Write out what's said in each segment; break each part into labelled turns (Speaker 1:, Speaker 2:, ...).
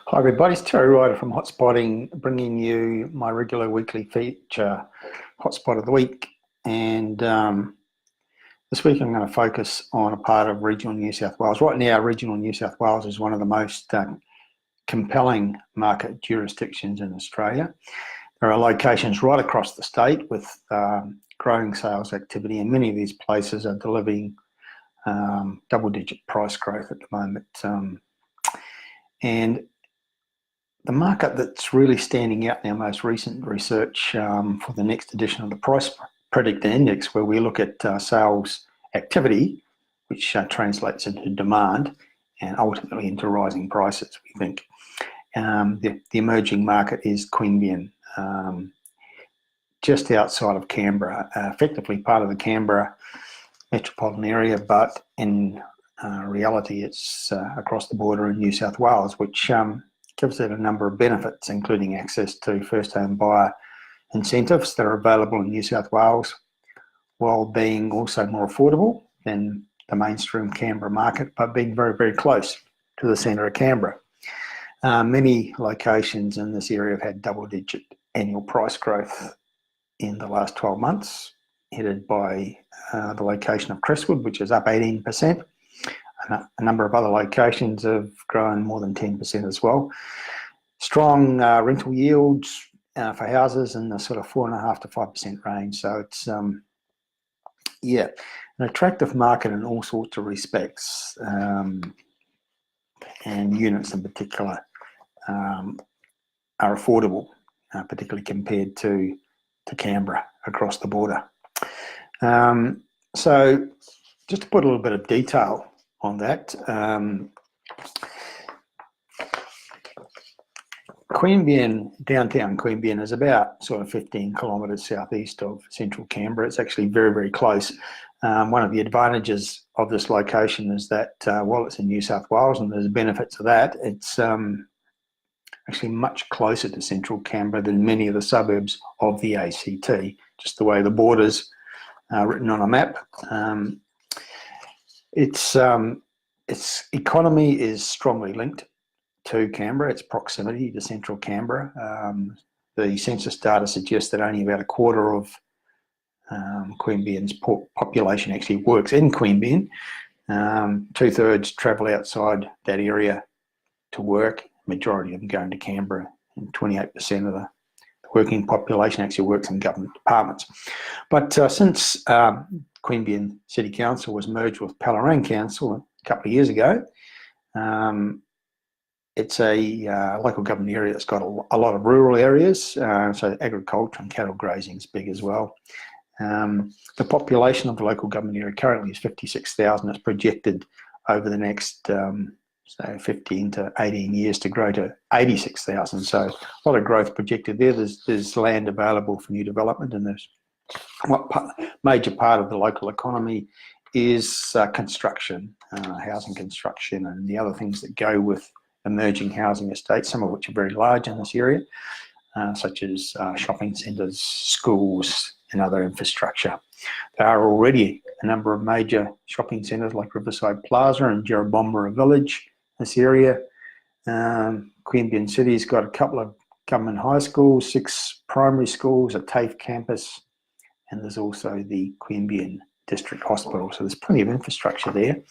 Speaker 1: Hi everybody, it's Terry Ryder from Hotspotting, bringing you my regular weekly feature, Hotspot of the Week. And this week I'm going to focus on a part of regional New South Wales. Right now, regional New South Wales is one of the most compelling market jurisdictions in Australia. There are locations right across the state with growing sales activity, and many of these places are delivering double-digit price growth at the moment. And the market that's really standing out in our most recent research for the next edition of the Price Predictor Index, where we look at sales activity, which translates into demand and ultimately into rising prices, we think. The emerging market is Queanbeyan, just outside of Canberra, effectively part of the Canberra metropolitan area, but in reality it's across the border in New South Wales, which gives it a number of benefits, including access to first home buyer incentives that are available in New South Wales, while being also more affordable than the mainstream Canberra market, but being very, very close to the centre of Canberra. Many locations in this area have had double-digit annual price growth in the last 12 months, headed by the location of Crestwood, which is up 18%. A number of other locations have grown more than 10% as well. Strong rental yields for houses in the sort of 4.5% to 5% range. So it's an attractive market in all sorts of respects, and units in particular are affordable, particularly compared to Canberra across the border. So just to put a little bit of detail on that, Queanbeyan, downtown Queanbeyan, is about sort of 15 kilometres southeast of central Canberra. It's actually very, very close. One of the advantages of this location is that while it's in New South Wales and there's benefits of that, it's actually much closer to central Canberra than many of the suburbs of the ACT, just the way the border's written on a map. Its economy is strongly linked to Canberra, its proximity to central Canberra. The census data suggests that only about a quarter of Queanbeyan's population actually works in Queanbeyan. 2/3 travel outside that area to work, majority of them going to Canberra, and 28% of the working population actually works in government departments. But since Queanbeyan City Council was merged with Palorang Council a couple of years ago, it's a local government area that's got a lot of rural areas, so agriculture and cattle grazing is big as well. The population of the local government area currently is 56,000. It's projected over the next 15 to 18 years to grow to 86,000. So a lot of growth projected there. There's land available for new development, and there's major part of the local economy is construction, housing construction, and the other things that go with emerging housing estates, some of which are very large in this area, such as shopping centres, schools, and other infrastructure. There are already a number of major shopping centres like Riverside Plaza and Jerrabomberra Village in this area. Queanbeyan City's got a couple of government high schools, 6 primary schools, a TAFE campus, and there's also the Queanbeyan District Hospital. So there's plenty of infrastructure there.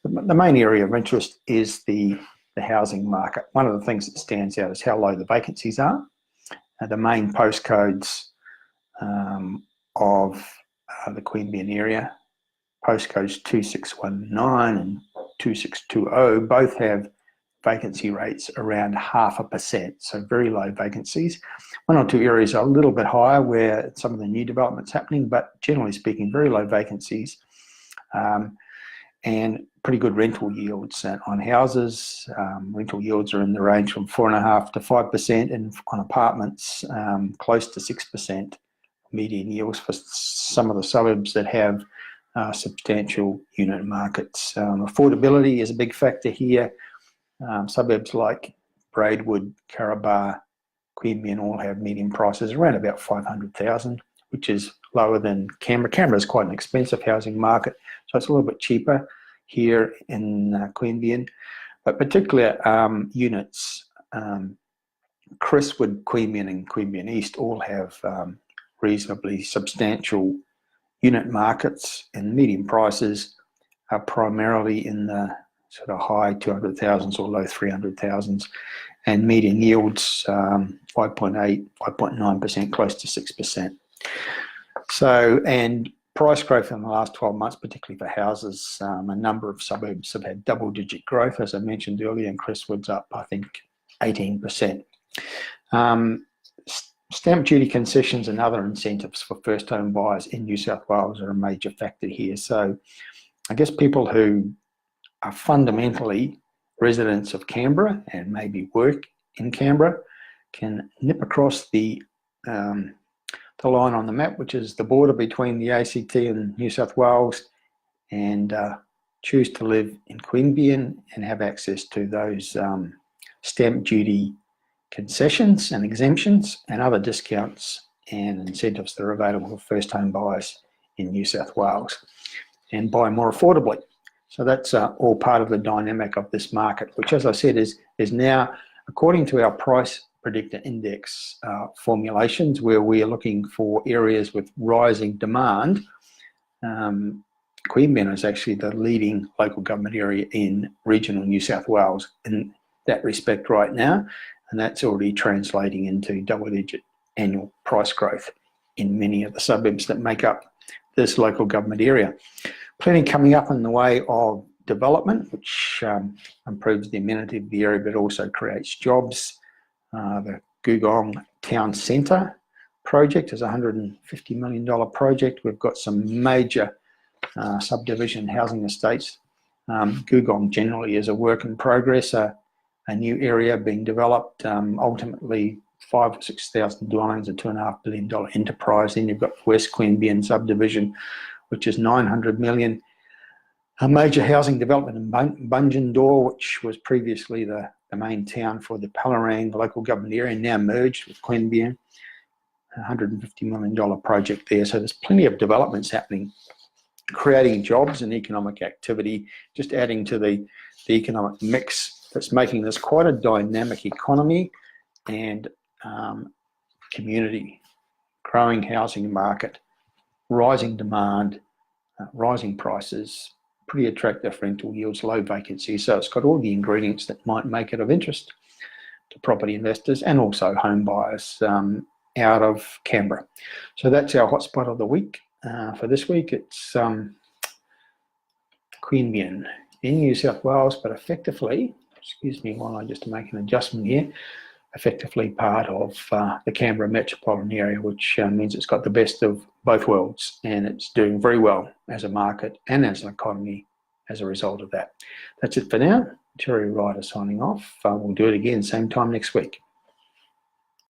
Speaker 1: The main area of interest is the housing market. One of the things that stands out is how low the vacancies are. The main postcodes of the Queanbeyan area, postcodes 2619 and 2620, both have vacancy rates around 0.5%, so very low vacancies. One or two areas are a little bit higher where some of the new development's happening, but generally speaking, very low vacancies, and pretty good rental yields on houses. Rental yields are in the range from 4.5% to 5%, and on apartments, close to 6% median yields for some of the suburbs that have substantial unit markets. Affordability is a big factor here. Suburbs like Braidwood, Carrabar, Queanbeyan all have median prices around about 500,000, which is lower than Canberra. Canberra is quite an expensive housing market, so it's a little bit cheaper here in Queanbeyan. But particularly units Crestwood, Queanbeyan and Queanbeyan East all have reasonably substantial unit markets, and median prices are primarily in the sort of high 200,000s or low 300,000s, and median yields 5.8, 5.9%, close to 6%. So, and price growth in the last 12 months, particularly for houses, a number of suburbs have had double-digit growth, as I mentioned earlier, and Crestwood's up, I think, 18%. Stamp duty concessions and other incentives for first home buyers in New South Wales are a major factor here. So I guess people who are fundamentally residents of Canberra and maybe work in Canberra can nip across the line on the map, which is the border between the ACT and New South Wales, and choose to live in Queanbeyan and have access to those stamp duty concessions and exemptions and other discounts and incentives that are available for first home buyers in New South Wales, and buy more affordably. So that's all part of the dynamic of this market, which, as I said, is now, according to our price predictor index formulations, where we are looking for areas with rising demand. Queanbeyan is actually the leading local government area in regional New South Wales in that respect right now, and that's already translating into double-digit annual price growth in many of the suburbs that make up this local government area. Plenty coming up in the way of development, which improves the amenity of the area but also creates jobs. The Googong Town Centre project is a $150 million project. We've got some major subdivision housing estates. Googong generally is a work in progress, a new area being developed, ultimately 5,000 or 6,000 dwellings, a $2.5 billion enterprise. Then you've got West Queanbeyan subdivision, which is $900 million. A major housing development in Bungendore, which was previously the main town for the Pallarang local government area, now merged with Queanbeyan, a $150 million project there. So there's plenty of developments happening, creating jobs and economic activity, just adding to the economic mix that's making this quite a dynamic economy and community. Growing housing market, rising demand, rising prices, pretty attractive rental yields, low vacancy. So it's got all the ingredients that might make it of interest to property investors and also home buyers out of Canberra. So that's our hotspot of the week. For this week, it's Queanbeyan in New South Wales, but effectively, excuse me while I just make an adjustment here, effectively part of the Canberra metropolitan area, which means it's got the best of both worlds, and it's doing very well as a market and as an economy as a result of that. That's it for now. Terry Ryder signing off. We'll do it again same time next week.